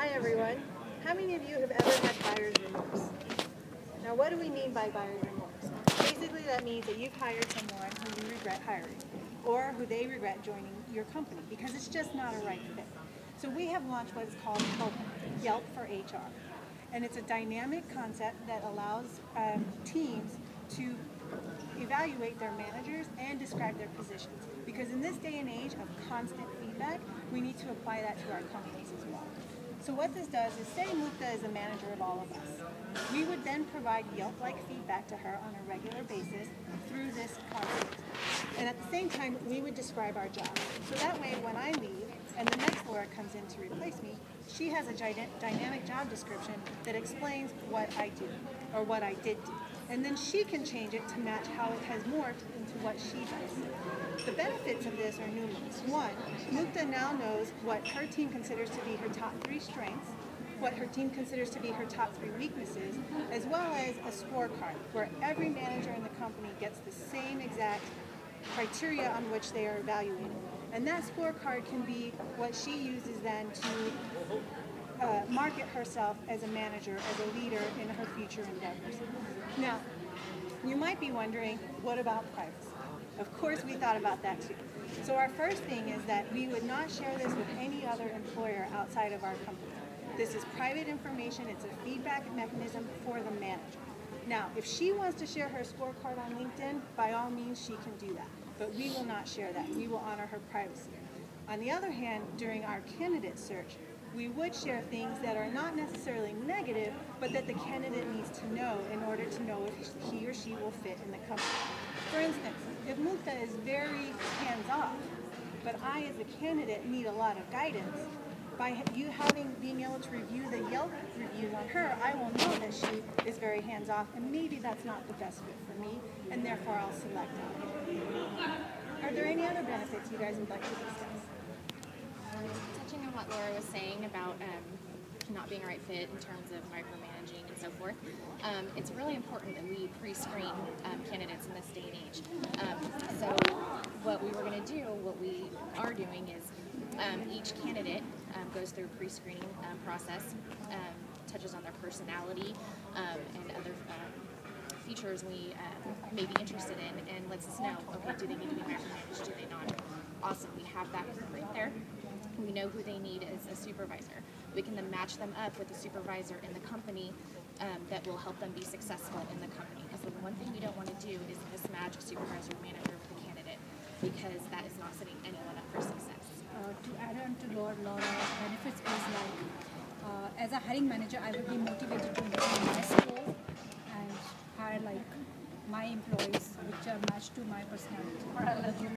Hi everyone. How many of you have ever had buyer's remorse? Now what do we mean by buyer's remorse? Basically that means that you've hired someone who you regret hiring or who they regret joining your company because it's just not a right fit. So we have launched what is called Yelp for HR. And it's a dynamic concept that allows teams to evaluate their managers and describe their positions. Because in this day and age of constant feedback, we need to apply that to our companies as well. So what this does is, say Mukta is a manager of all of us. We would then provide Yelp-like feedback to her on a regular basis through this concept. And at the same time, we would describe our job. So that way, when I leave and the next Laura comes in to replace me, she has a dynamic job description that explains what I do, or what I did do. And then she can change it to match how it has morphed into what she does. The benefits of this are numerous. One, Mukta now knows what her team considers to be her top 3 strengths, what her team considers to be her top 3 weaknesses, as well as a scorecard where every manager in the company gets the same exact criteria on which they are evaluated. And that scorecard can be what she uses then to market herself as a manager, as a leader in her future endeavors. Now, you might be wondering, what about privacy? Of course we thought about that too. So our first thing is that we would not share this with any other employer outside of our company. This is private information, it's a feedback mechanism for the manager. Now, if she wants to share her scorecard on LinkedIn, by all means she can do that. But we will not share that. We will honor her privacy. On the other hand, during our candidate search, we would share things that are not necessarily negative, but that the candidate needs to know in order to know if he or she will fit in the company. For instance, if Mukta is very hands-off, but I as a candidate need a lot of guidance, by you being able to review the Yelp reviews on her, I will know that she is very hands-off, and maybe that's not the best fit for me, and therefore I'll select her. Are there any other benefits you guys would like to discuss? Touching on what Laura was saying about not being a right fit in terms of micromanaging and so forth, it's really important that we pre-screen candidates in this day and age. So what we are doing is each candidate goes through a pre-screening process, touches on their personality and other features we may be interested in, and lets us know, okay, do they need to be micromanaged, do they not? Awesome, we have that group right there. We know who they need as a supervisor. We can then match them up with a supervisor in the company that will help them be successful in the company. Because the one thing we don't want to do is mismatch a supervisor or manager with a candidate, because that is not setting anyone up for success. To add on to Laura's benefits is like, as a hiring manager, I would be motivated to improve my score and hire like my employees which are matched to my personality.